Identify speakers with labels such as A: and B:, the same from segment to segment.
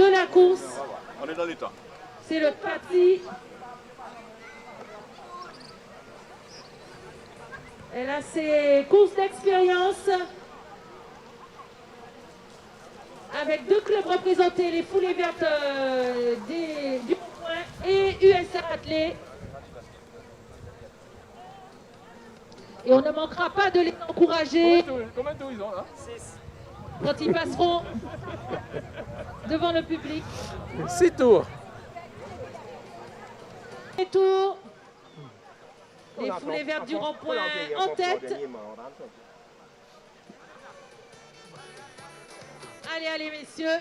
A: de la course.
B: On est dans l'état.
A: C'est le Cathy. Elle a ses courses d'expérience avec deux clubs représentés, les Foulées Vertes du Point et USR Athlé. Et on ne manquera pas de les encourager.
B: Combien de tours ils ont là?
C: 6.
A: Quand ils passeront devant le public.
D: 6 tours.
A: Et tour. Les Foulées Vertes du Rond-Point en tête. Allez, allez, messieurs.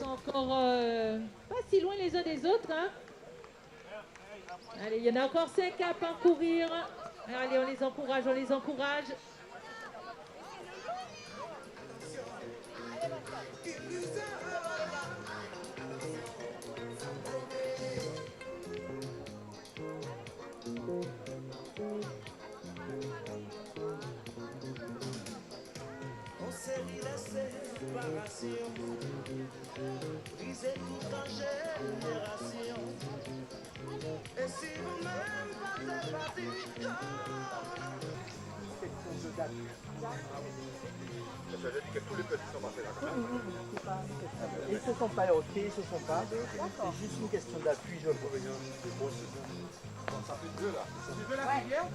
A: Encore pas si loin les uns des autres. Hein. Allez, il y en a encore 5 à parcourir. Allez, on les encourage, on les encourage.
E: On série la séparation, briser tout en génération. Et si vous-même pas êtes parti,
B: Ça veut dire que tous les petits sont passés là.
C: Ils ne se sont pas heurtés, ils ne se sont pas. C'est juste une question d'appui, je le vois.
B: Ça fait deux là. Tu veux la filière?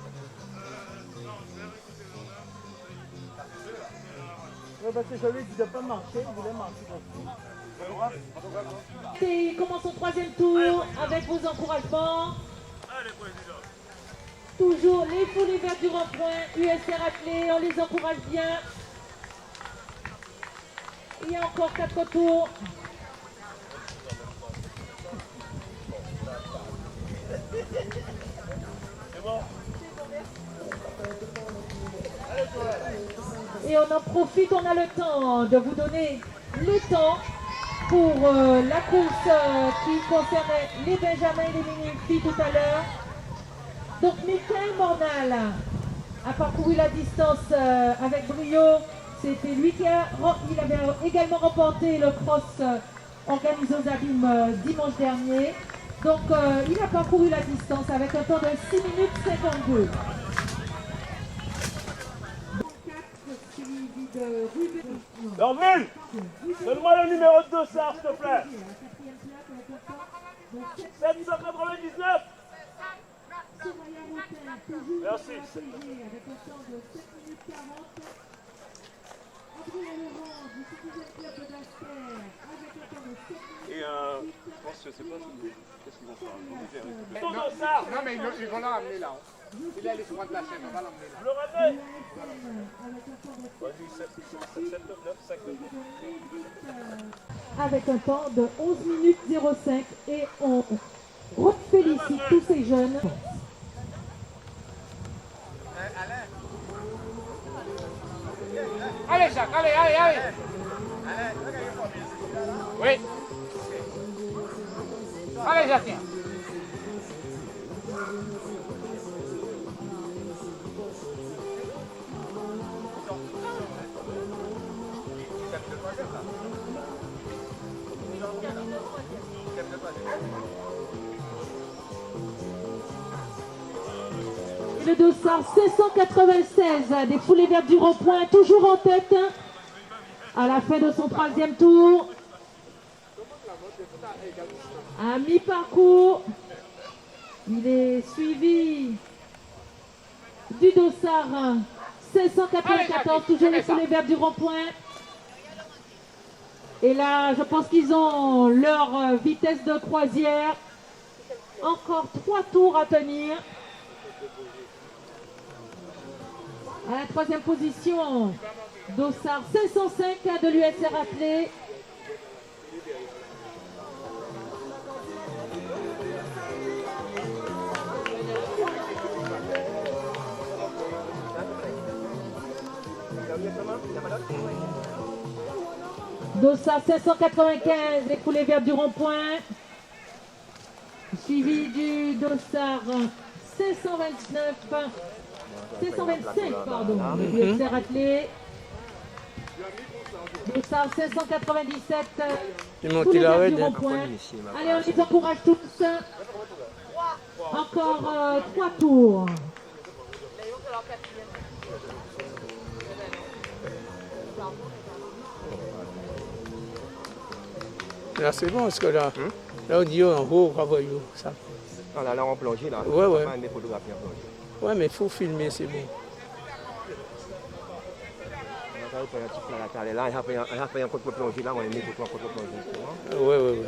C: Oui, parce que je lui ai dit de ne pas marcher, il voulait marcher aussi.
A: Et commence au troisième tour avec vos encouragements. Toujours les Foulées Vertes du Rond-Point, USR Athlé, on les encourage bien. Il y a encore 4 tours. Et on en profite, on a le temps de vous donner le temps pour la course qui concernait les Benjamins et les mini-filles tout à l'heure. Donc Michael Mornal a parcouru la distance avec brio. C'était lui qui il avait également remporté le cross organisé aux Abîmes dimanche dernier. Donc il a parcouru la distance avec un temps de 6 minutes 52.
F: Dorville, donne-moi le numéro de dossard, s'il te plaît. 799. Merci.
B: Et je pense que je sais pas qu'est-ce qu'ils vont faire.
F: Ton dossard.
G: Non, mais ils vont l'emmener là. Il est allé sur de la chaîne, on va l'emmener là.
F: Le réveil.
B: Vas-y, 7, 9, 5, 9.
A: Avec un temps de 11 minutes 05 et on félicite tous ces jeunes.
G: Allez, Jacques, allez, allez, allez. Oui. Allez, Jacques.
A: Le dossard 596 des Foulées Vertes du Rond-Point, toujours en tête. à la fin de son troisième tour. À mi-parcours, il est suivi du dossard 594, toujours les foulées vertes du rond-point. Et là, je pense qu'ils ont leur vitesse de croisière. Encore 3 tours à tenir. À la troisième position, dossard 505 de l'USR Athlé. Dossard 595, les foulées vertes du rond-point. Suivi du dossard 525, pardon, de l'USR Athlé. Dossard 597, foulées vertes du rond-point. Allez, on les encourage tous. Encore 3 tours.
D: Là, c'est bon, parce que là, là on dit en haut, ça.
C: Ah, là, on plonge là.
D: Ouais, ouais.
C: Des photographies en plongée.
D: Ouais, mais il faut filmer, c'est bon.
C: Là, il y a fait un contre-plongée là, on a mis un contre-plongée.
D: Ouais, ouais, ouais.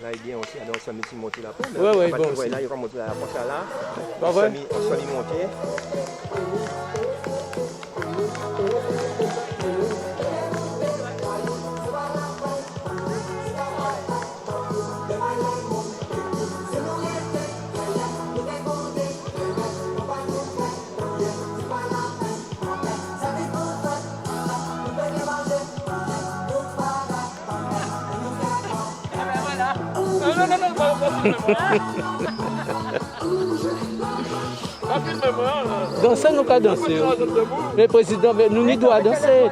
C: Là, il vient aussi, alors on s'est mis monter là.
D: Ouais, ouais, bon.
C: Là, il va monter là, pour ça là.
D: Pas vrai?
C: On s'est mis monter.
D: Danser, nous pas danser. Le président, nous doit danser.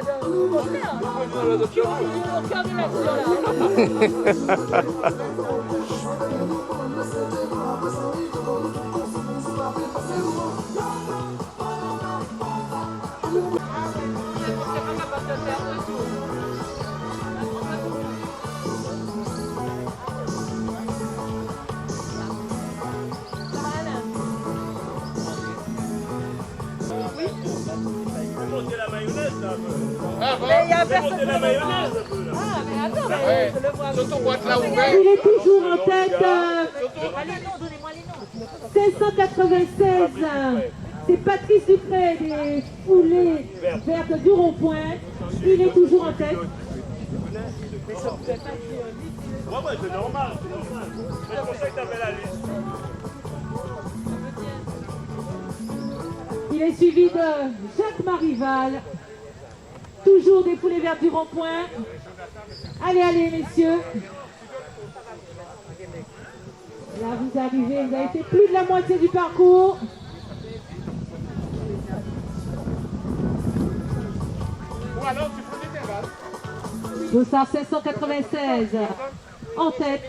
A: Il est toujours en tête. 596. C'est Patrice Dupré des foulées vertes du rond-point. Il est toujours en tête.
F: Ouais, c'est normal, c'est normal. C'est pour ça que t'avais la liste.
A: Il est suivi de Jacques Marival. Toujours des foulées vertes du rond-point. Allez, allez, messieurs. Là, vous arrivez, vous avez fait plus de la moitié du parcours. Dossard 596 en tête.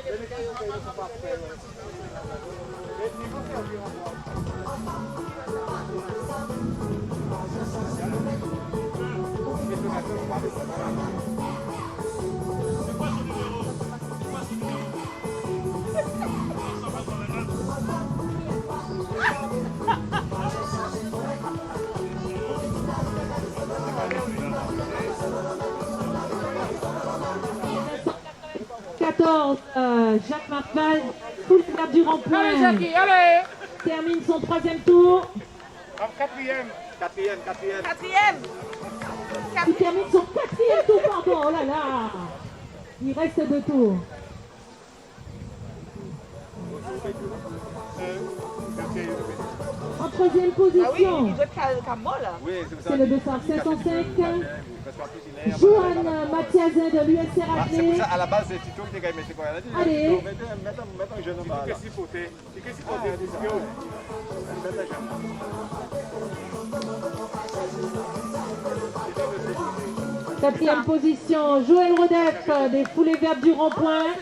A: Jacques Marpal, full clap du rond-point.
G: Allez, Jackie, allez!
A: Termine son troisième tour.
G: Quatrième.
A: Il termine son quatrième tour, pardon. Oh là là. Il reste 2 tours. En troisième position, c'est le dossard 505. Johan Mathiazin de l'USR Athlé.
B: À la base, c'est Tito qui a gagné. C'est quoi?
A: Allez.
B: Mettons un jeune homme là.
F: Qu'est-ce qu'il faut faire? Qu'est-ce qu'il faut faire?
A: Quatrième position, Joël Rodef des foulées vertes du rond-point.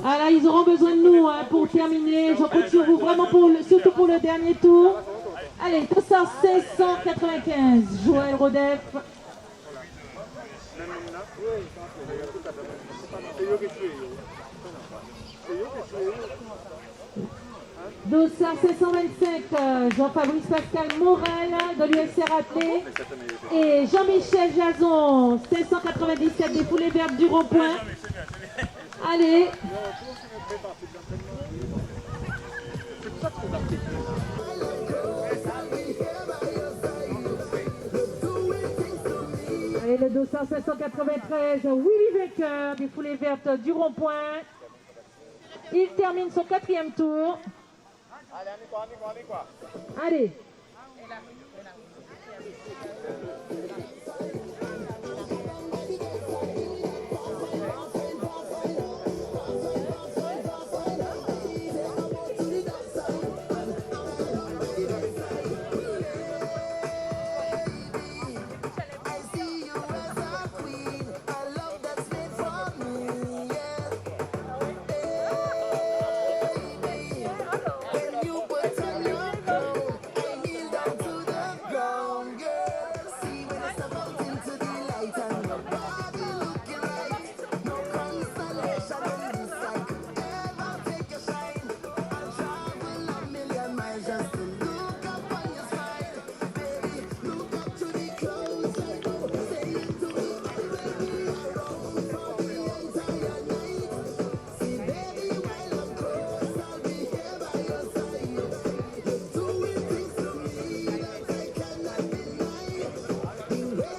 A: Ah là, ils auront besoin de nous pour terminer. Je compte sur vous vraiment, surtout pour le dernier tour. Allez, dossard 595, Joël Rodef. Dossard 525, Jean-Fabrice Pascal Morel de l'UFC Ratlé. Et Jean-Michel Jason, 597 des Foulées Vertes du Rond-Point. Allez. Allez, le dossard 593, Willy vainqueur des Foulées Vertes du Rond-Point. Il termine son 4e tour. Allez.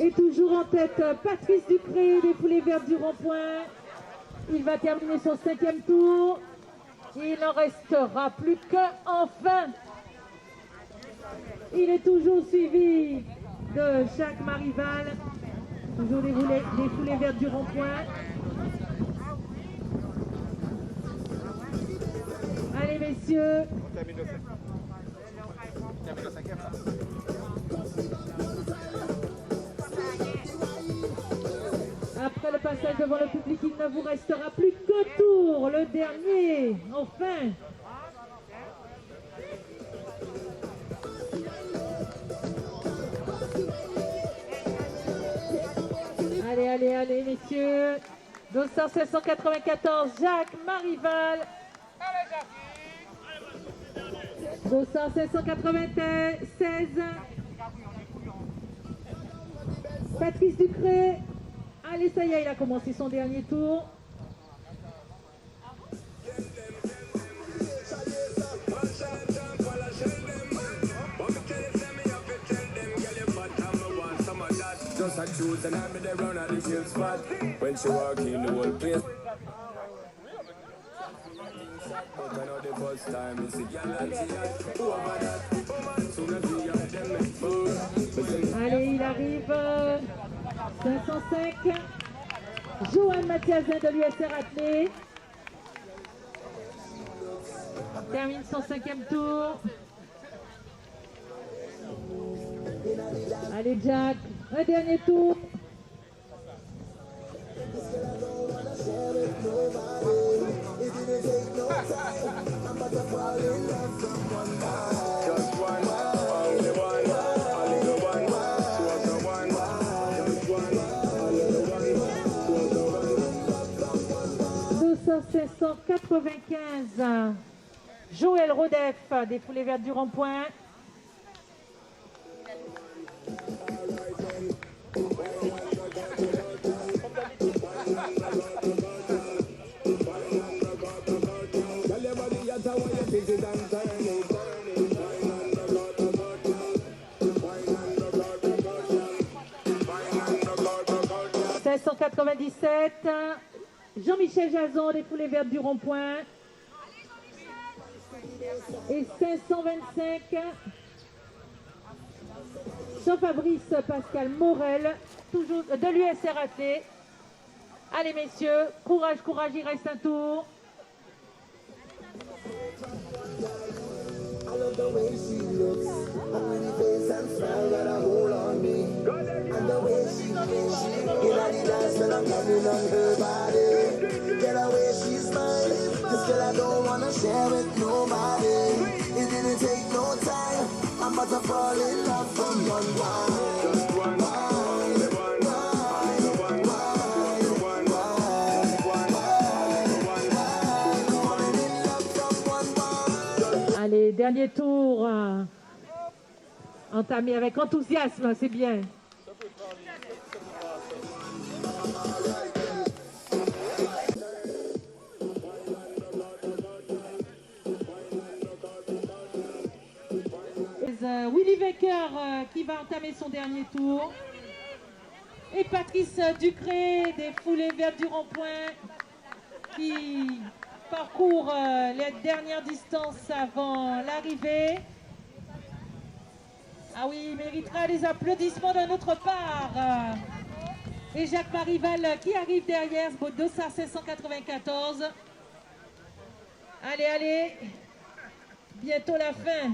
A: Et toujours en tête, Patrice Dupré des Foulées Vertes du Rond-Point. Il va terminer son 5e tour. Il n'en restera plus qu'un enfin. Il est toujours suivi de Jacques Marival. Toujours des Foulées Vertes du Rond-Point. Allez messieurs. Après le passage devant le public, il ne vous restera plus qu'un tour, le dernier, enfin. Allez, messieurs. Dossard 794, Jacques Marival. Dossard 796, Patrice Ducré. Allez, ça y est, il a commencé son dernier tour.
E: Just a choose and I'm there round at the same spot. When she walk in the whole place. But I know the first time is a girl and she had over that. Soon as we got them make food.
A: Allez, il arrive 505. Johan Mathiasin de l'USR Athlé. Termine son 5e tour. Allez Jack, un dernier tour. Dossard 795. Joël Rodef des Foulées Vertes du Rond-Point. Jean-Michel Jason des Foulées Vertes du Rond-Point. Et 525, Jean-Fabrice Pascal Morel, toujours de l'USR Athlé. Allez messieurs, courage, courage, il reste un tour.
E: I love the way she looks, her pretty face and smile got a hold on me. And the way she moves, in the dance when I'm loving on her body. Get away, she smiles. This girl I don't wanna share with nobody. It didn't take no time. I'm must have fall in love from one wine. Just one
A: Allez, dernier tour. Entamé avec enthousiasme, c'est bien. Willy Wecker qui va entamer son dernier tour. Et Patrice Ducré des Foulées Vertes du Rond-Point qui parcourt les dernières distances avant l'arrivée. Ah oui, il méritera les applaudissements de notre part. Et Jacques Marival qui arrive derrière, ce dossard 594. Allez, allez, bientôt la fin.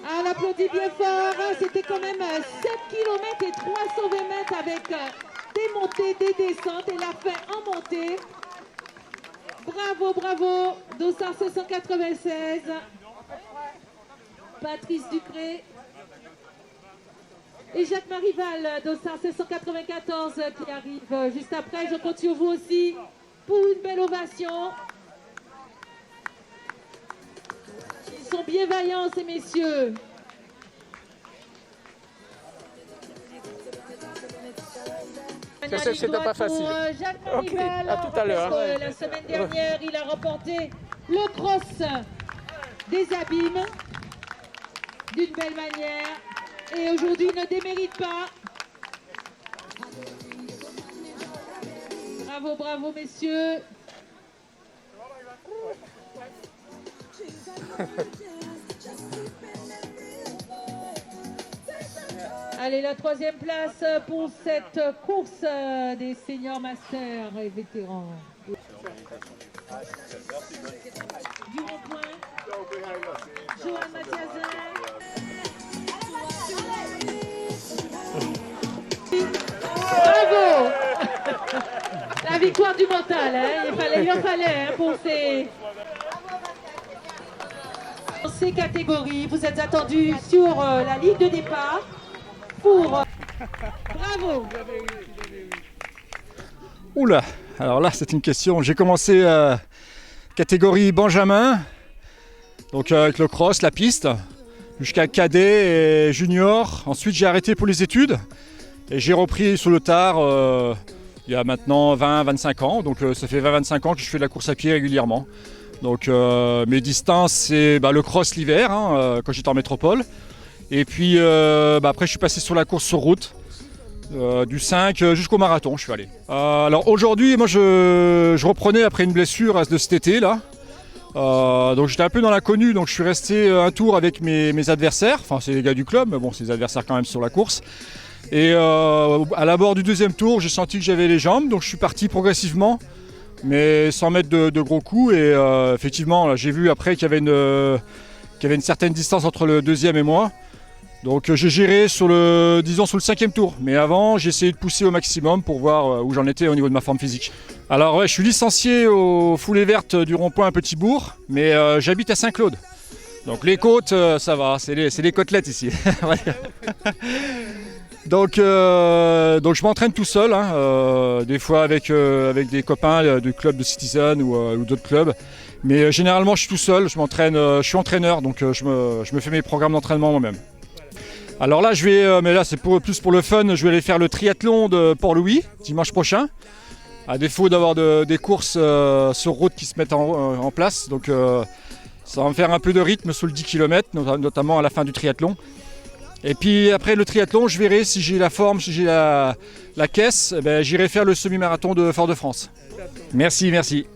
A: Ah, on applaudit bien fort, c'était quand même 7 km et 320 mètres avec des montées, des descentes et la fin en montée. Bravo, bravo, dossard 596. Patrice Ducré et Jacques Marival, dossard 794 qui arrive juste après. Je compte sur vous aussi pour une belle ovation. Ils sont bien vaillants ces messieurs.
D: C'était pas facile.
A: Jacques Marival,
D: à tout à l'heure.
A: La semaine dernière, il a remporté le cross des abîmes d'une belle manière et aujourd'hui il ne démérite pas. Bravo, bravo messieurs. Allez, la troisième place pour cette course des seniors masters et vétérans. Du rond-point, Johan Mathiasin. Bravo. La victoire du mental, hein. Il en fallait hein, pour ces catégories. Vous êtes attendus sur la ligne de départ pour... Bravo.
H: Oula, alors là c'est une question. J'ai commencé catégorie Benjamin, donc avec le cross, la piste, jusqu'à cadet et junior. Ensuite j'ai arrêté pour les études et j'ai repris sur le tard il y a maintenant 20-25 ans. Donc ça fait 20-25 ans que je fais de la course à pied régulièrement. Donc mes distances c'est le cross l'hiver quand j'étais en métropole. Et puis après je suis passé sur la course sur route. Du 5 jusqu'au marathon, je suis allé. Alors aujourd'hui, moi je reprenais après une blessure de cet été là. Donc j'étais un peu dans l'inconnu, donc je suis resté un tour avec mes adversaires. Enfin, c'est les gars du club, mais bon, c'est des adversaires quand même sur la course. Et à l'abord du deuxième tour, j'ai senti que j'avais les jambes, donc je suis parti progressivement, mais sans mettre de gros coups. Et effectivement, là, j'ai vu après qu'il y avait une certaine distance entre le deuxième et moi. Donc j'ai géré sur le 5e tour. Mais avant, j'ai essayé de pousser au maximum pour voir où j'en étais au niveau de ma forme physique. Alors ouais, je suis licencié aux Foulées Vertes du Rond-Point à Petit-Bourg, mais j'habite à Saint-Claude. Donc les côtes, ça va, c'est les côtelettes ici. Donc je m'entraîne tout seul, des fois avec des copains du club de Citizen ou d'autres clubs. Mais généralement je suis tout seul, je m'entraîne, je suis entraîneur, donc je me fais mes programmes d'entraînement moi-même. Alors là, je vais, mais là c'est plus pour le fun, je vais aller faire le triathlon de Port-Louis dimanche prochain. À défaut d'avoir des courses sur route qui se mettent en place, donc ça va me faire un peu de rythme sur le 10 km, notamment à la fin du triathlon. Et puis après le triathlon, je verrai si j'ai la forme, si j'ai la caisse, j'irai faire le semi-marathon de Fort-de-France. Merci, merci.